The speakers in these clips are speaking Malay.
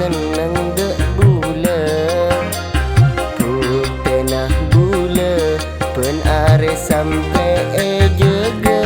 seneng dek bula Putena bula pen are sampai juga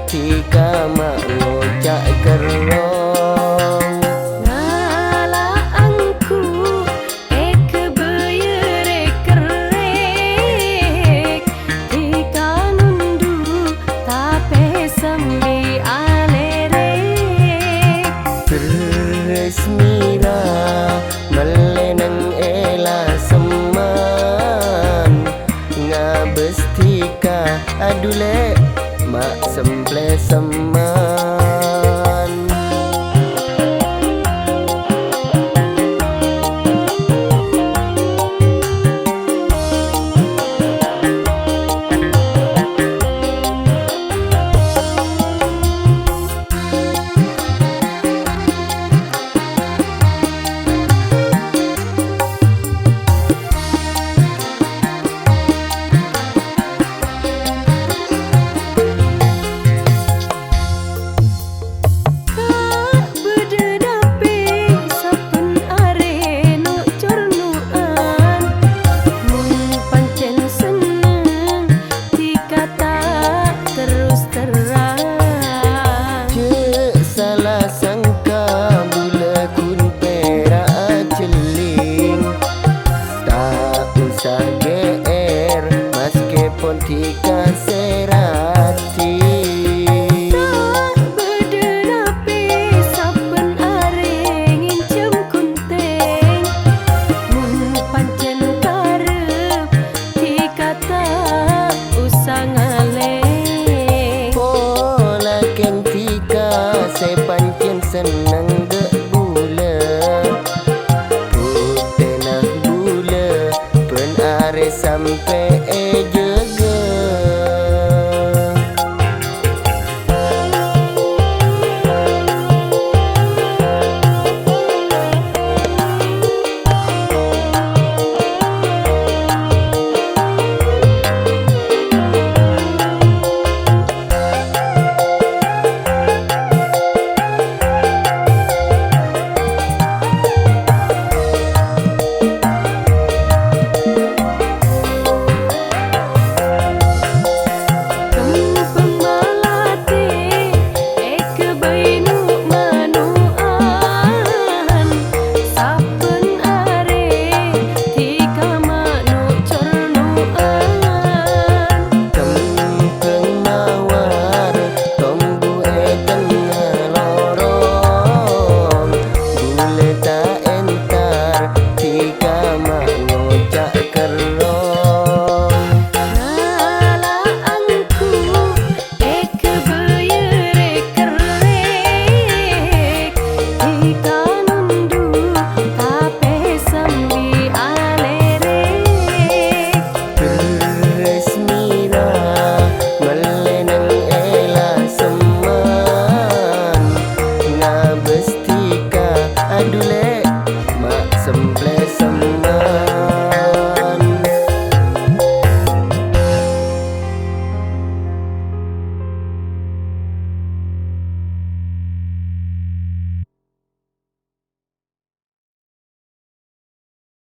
Tika mak ngocak kerong ngala angku kebeye kerek tika nundu tape sambi alerek Resmira melenang ela seman ngabes tika adule mak semble seman Tika serati tak berdenapi saben are ngincem kunteng mun pancen karep tika tak usah ngaleng pola ken tika saya pancen seneng dek bula Putena bula pen are sampai